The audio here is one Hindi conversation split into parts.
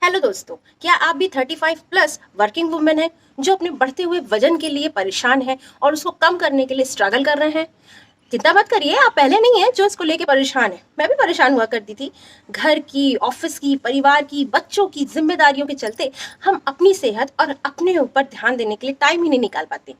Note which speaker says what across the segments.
Speaker 1: हेलो दोस्तों, क्या आप भी 35 प्लस वर्किंग वुमेन हैं जो अपने बढ़ते हुए वजन के लिए परेशान हैं और उसको कम करने के लिए स्ट्रगल कर रहे हैं? चिंता मत करिए, आप पहले नहीं हैं जो इसको लेके परेशान है। मैं भी परेशान हुआ करती थी। घर की, ऑफिस की, परिवार की, बच्चों की जिम्मेदारियों के चलते हम अपनी सेहत और अपने ऊपर ध्यान देने के लिए टाइम ही नहीं निकाल पाते।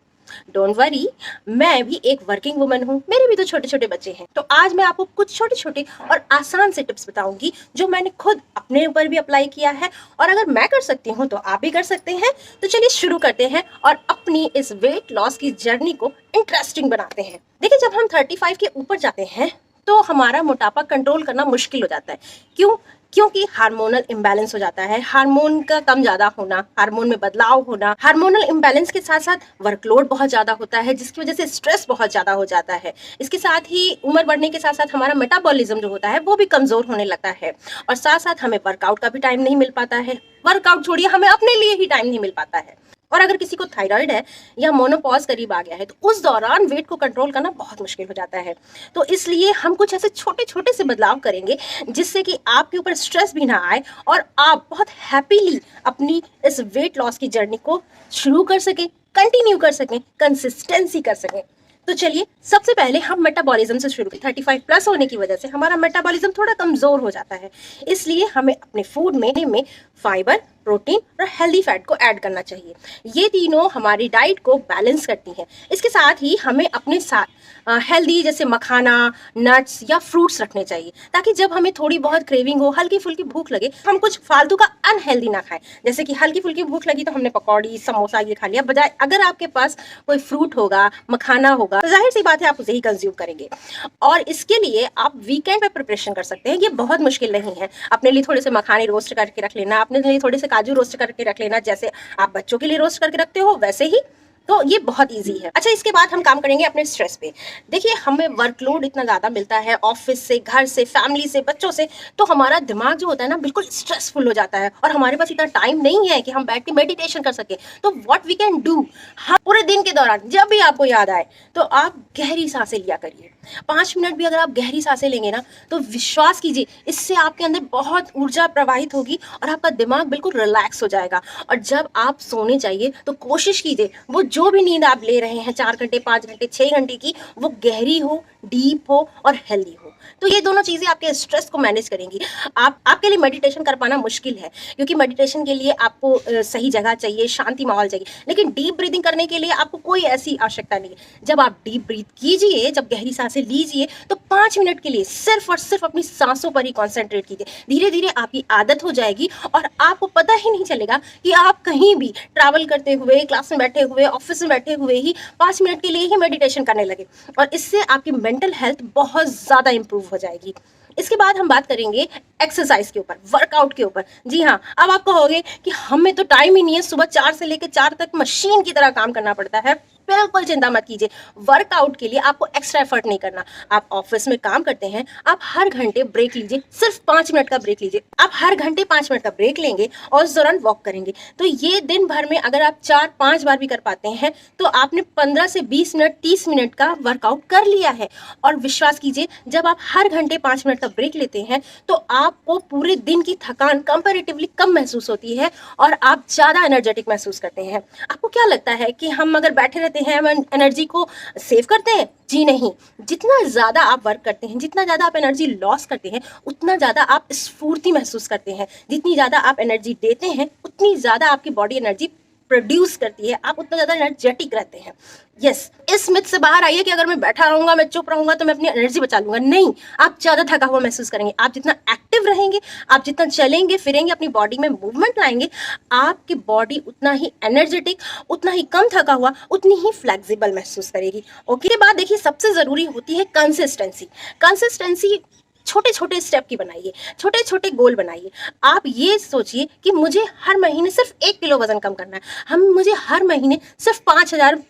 Speaker 1: डोंट वरी, मैं भी एक वर्किंग वुमन हूँ, मेरे भी तो छोटे छोटे बच्चे हैं। तो आज मैं आपको कुछ छोटे छोटे और आसान से टिप्स बताऊंगी जो मैंने खुद अपने ऊपर भी अप्लाई किया है, और अगर मैं कर सकती हूँ तो आप भी कर सकते हैं। तो चलिए शुरू करते हैं और अपनी इस वेट लॉस की जर्नी को इंटरेस्टिंग बनाते हैं। देखिए, जब हम 35 के ऊपर जाते हैं तो हमारा मोटापा कंट्रोल करना मुश्किल हो जाता है। क्यों? क्योंकि हार्मोनल इम्बैलेंस हो जाता है। हार्मोन का कम ज्यादा होना, हार्मोन में बदलाव होना, हार्मोनल इम्बैलेंस के साथ साथ वर्कलोड बहुत ज्यादा होता है, जिसकी वजह से स्ट्रेस बहुत ज्यादा हो जाता है। इसके साथ ही उम्र बढ़ने के साथ साथ हमारा मेटाबॉलिज्म जो होता है वो भी कमजोर होने लगता है, और साथ साथ हमें वर्कआउट का भी टाइम नहीं मिल पाता है। वर्कआउट छोड़िए, हमें अपने लिए ही टाइम नहीं मिल पाता है। और अगर किसी को थायराइड है या मोनोपॉज करीब आ गया है तो उस दौरान वेट को कंट्रोल करना बहुत मुश्किल हो जाता है। तो इसलिए हम कुछ ऐसे छोटे छोटे से बदलाव करेंगे जिससे कि आपके ऊपर स्ट्रेस भी ना आए और आप बहुत हैप्पीली अपनी इस वेट लॉस की जर्नी को शुरू कर सकें, कंटिन्यू कर सकें, कंसिस्टेंसी कर सकें। तो चलिए, सबसे पहले हम मेटाबॉलिज्म से शुरू करें। 35 प्लस होने की वजह से हमारा मेटाबॉलिज्म थोड़ा कमजोर हो जाता है, इसलिए हमें अपने फूड में फाइबर, प्रोटीन और हेल्दी फैट को ऐड करना चाहिए। ये तीनों हमारी डाइट को बैलेंस करती हैं। इसके साथ ही हमें अपने साथ हेल्दी जैसे मखाना, नट्स या फ्रूट्स रखने चाहिए, ताकि जब हमें थोड़ी बहुत क्रेविंग हो, हल्की फुल्की भूख लगे, हम कुछ फालतू का अनहेल्दी ना खाएं। जैसे कि हल्की फुल्की भूख लगी तो हमने पकौड़ी, समोसा ये खा लिया, बजाय अगर आपके पास कोई फ्रूट होगा, मखाना होगा, तो जाहिर सी बात है आप उसे ही कंज्यूम करेंगे। और इसके लिए आप वीकेंड पे प्रिपरेशन कर सकते हैं। ये बहुत मुश्किल नहीं है। अपने लिए थोड़े से मखाने रोस्ट करके रख लेना, अपने लिए थोड़े से काजू रोस्ट करके रख लेना, जैसे आप बच्चों के लिए रोस्ट करके रखते हो वैसे ही। तो ये बहुत इजी है। अच्छा, इसके बाद हम काम करेंगे अपने स्ट्रेस पे। देखिए, हमें वर्कलोड इतना ज़्यादा मिलता है, ऑफिस से, घर से, फैमिली से, बच्चों से, तो हमारा दिमाग जो होता है ना बिल्कुल स्ट्रेसफुल हो जाता है, और हमारे पास इतना टाइम नहीं है कि हम बैठ के मेडिटेशन कर सके। तो व्हाट वी कैन डू, हाँ, पूरे दिन के दौरान जब भी आपको याद आए तो आप गहरी सांसें लिया करिए। 5 मिनट भी अगर आप गहरी सांसें लेंगे ना, तो विश्वास कीजिए, इससे आपके अंदर बहुत ऊर्जा प्रवाहित होगी और आपका दिमाग बिल्कुल रिलैक्स हो जाएगा। और जब आप सोने जाइए तो कोशिश कीजिए वो जो भी नींद आप ले रहे हैं, 4 घंटे, 5 घंटे, 6 घंटे की, वो गहरी हो, डीप हो और हेल्दी हो। तो ये दोनों चीजें आपके स्ट्रेस को मैनेज करेंगी। आपके लिए मेडिटेशन कर पाना मुश्किल है, क्योंकि मेडिटेशन के लिए आपको सही जगह चाहिए, शांति माहौल चाहिए, लेकिन डीप ब्रीदिंग करने के लिए आपको कोई ऐसी आवश्यकता नहीं है। जब आप डीप ब्रीथ कीजिए, जब गहरी सांसें लीजिए, तो 5 मिनट के लिए सिर्फ और सिर्फ अपनी सांसों पर ही कॉन्सेंट्रेट कीजिए। धीरे धीरे आपकी आदत हो जाएगी और आपको पता ही नहीं चलेगा कि आप कहीं भी ट्रैवल करते हुए, क्लास में बैठे हुए, ऑफिस में बैठे हुए ही 5 मिनट के लिए ही मेडिटेशन करने लगे, और इससे आपकी मेंटल हेल्थ बहुत ज्यादा इंप्रूव हो जाएगी। इसके बाद हम बात करेंगे एक्सरसाइज के ऊपर, वर्कआउट के ऊपर। जी हाँ, अब आप कहोगे कि हमें तो टाइम ही नहीं है, सुबह 4 से लेकर 4 तक मशीन की तरह काम करना पड़ता है। बिल्कुल चिंता मत कीजिए, वर्कआउट के लिए आपको एक्स्ट्रा एफर्ट नहीं करना। आप ऑफिस में काम करते हैं, आप हर घंटे ब्रेक लीजिए, सिर्फ 5 मिनट का ब्रेक लीजिए। आप हर घंटे 5 मिनट का ब्रेक लेंगे और उस दौरान वॉक करेंगे, तो ये दिन भर में अगर आप 4-5 बार भी कर पाते हैं तो आपने 15 से 20 मिनट, 30 मिनट का वर्कआउट कर लिया है। और विश्वास कीजिए, जब आप हर घंटे 5 मिनट का ब्रेक लेते हैं तो आपको पूरे दिन की थकान कंपैरेटिवली कम महसूस होती है और आप ज्यादा एनर्जेटिक महसूस करते हैं। आपको क्या लगता है कि हम अगर बैठे रहते हैं हम एनर्जी को सेव करते हैं? जी नहीं। जितना ज्यादा आप वर्क करते हैं, जितना ज्यादा आप एनर्जी लॉस करते हैं, उतना ज्यादा आप स्फूर्ति महसूस करते हैं। जितनी ज्यादा आप एनर्जी देते हैं, उतनी ज्यादा आपकी बॉडी एनर्जी प्रोड्यूस करती है, आप उतना ज्यादा एनर्जेटिक रहते हैं। यस, इस मिथ से बाहर आइए कि अगर मैं बैठा रहूंगा, मैं चुप रहूंगा तो मैं अपनी एनर्जी बचा लूंगा। नहीं, आप ज्यादा थका हुआ महसूस करेंगे। आप जितना एक्टिव रहेंगे, आप जितना चलेंगे फिरेंगे, अपनी बॉडी में मूवमेंट लाएंगे, आपकी बॉडी उतना ही एनर्जेटिक, उतना ही कम थका हुआ, उतनी ही फ्लेक्सिबल महसूस करेगी। ओके, के बाद देखिए, सबसे जरूरी होती है कंसिस्टेंसी। कंसिस्टेंसी छोटे छोटे स्टेप की बनाइए, छोटे छोटे गोल बनाइए। आप ये सोचिए कि मुझे हर महीने सिर्फ 1 किलो वजन कम करना है, मुझे हर महीने सिर्फ 5,000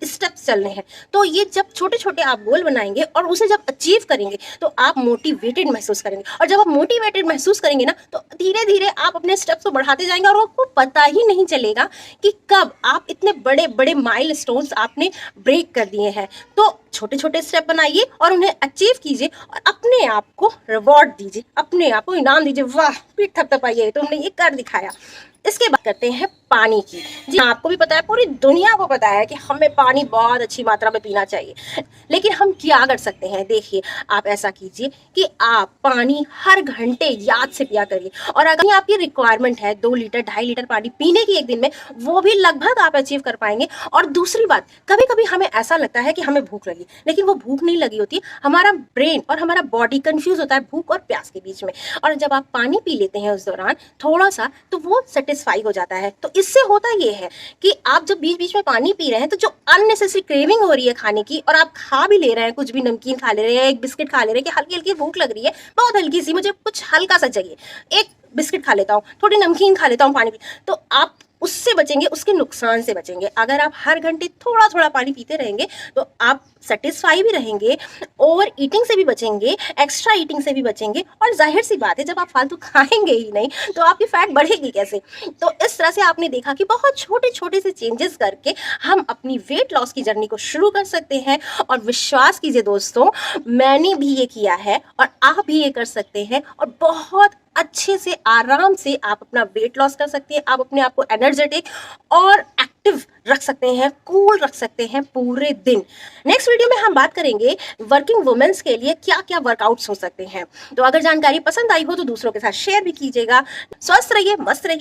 Speaker 1: स्टेप्स चलने हैं। तो ये जब छोटे छोटे आप गोल बनाएंगे और उसे जब अचीव करेंगे तो आप मोटिवेटेड महसूस करेंगे, और जब आप मोटिवेटेड महसूस करेंगे ना तो धीरे धीरे आप अपने स्टेप्स को बढ़ाते जाएंगे और आपको पता ही नहीं चलेगा कि कब आप इतने बड़े बड़े माइलस्टोन्स आपने ब्रेक कर दिए हैं। तो छोटे छोटे स्टेप बनाइए और उन्हें अचीव कीजिए और अपने आप को रिवॉर्ड दीजिए, अपने आप को इनाम दीजिए, वाह पीठ थपथपाइए तुमने ये कर दिखाया। इसके बाद करते हैं पानी की। जी आपको भी पता है, पूरी दुनिया को पता है कि हमें पानी बहुत अच्छी मात्रा में पीना चाहिए, लेकिन हम क्या कर सकते हैं? देखिए, आप ऐसा कीजिए कि आप पानी हर घंटे याद से पिया करिए, और अगर आपकी रिक्वायरमेंट है 2 लीटर 2.5 लीटर पानी पीने की एक दिन में, वो भी लगभग आप अचीव कर पाएंगे। और दूसरी बात, कभी कभी हमें ऐसा लगता है कि हमें भूख लगी, लेकिन वो भूख नहीं लगी होती, हमारा ब्रेन और हमारा बॉडी कंफ्यूज होता है भूख और प्यास के बीच में, और जब आप पानी पी लेते हैं उस दौरान थोड़ा सा, तो वो सेटिस्फाई हो जाता है। तो इससे होता ये है कि आप जब बीच बीच में पानी पी रहे हैं तो जो अननेसेसरी क्रेविंग हो रही है खाने की, और आप खा भी ले रहे हैं, कुछ भी नमकीन खा ले रहे हैं, एक बिस्किट खा ले रहे हैं कि हल्की हल्की भूख लग रही है, बहुत हल्की सी, मुझे कुछ हल्का सा चाहिए, एक बिस्किट खा लेता हूँ, थोड़ी नमकीन खा लेता हूँ पानी पी, तो आप उससे बचेंगे, उसके नुकसान से बचेंगे। अगर आप हर घंटे थोड़ा थोड़ा पानी पीते रहेंगे तो आप सेटिस्फाई भी रहेंगे, ओवर ईटिंग से भी बचेंगे, एक्स्ट्रा ईटिंग से भी बचेंगे, और जाहिर सी बात है जब आप फालतू खाएंगे ही नहीं तो आपकी फैट बढ़ेगी कैसे? तो इस तरह से आपने देखा कि बहुत छोटे छोटे से चेंजेस करके हम अपनी वेट लॉस की जर्नी को शुरू कर सकते हैं। और विश्वास कीजिए दोस्तों, मैंने भी ये किया है और आप भी ये कर सकते हैं, और बहुत अच्छे से आराम से आप अपना वेट लॉस कर सकते हैं। आप अपने आप को एनर्जेटिक और एक्टिव रख सकते हैं, कूल रख सकते हैं पूरे दिन। नेक्स्ट वीडियो में हम बात करेंगे वर्किंग वुमेन्स के लिए क्या क्या वर्कआउट्स हो सकते हैं। तो अगर जानकारी पसंद आई हो तो दूसरों के साथ शेयर भी कीजिएगा। स्वस्थ रहिए, मस्त रहिए।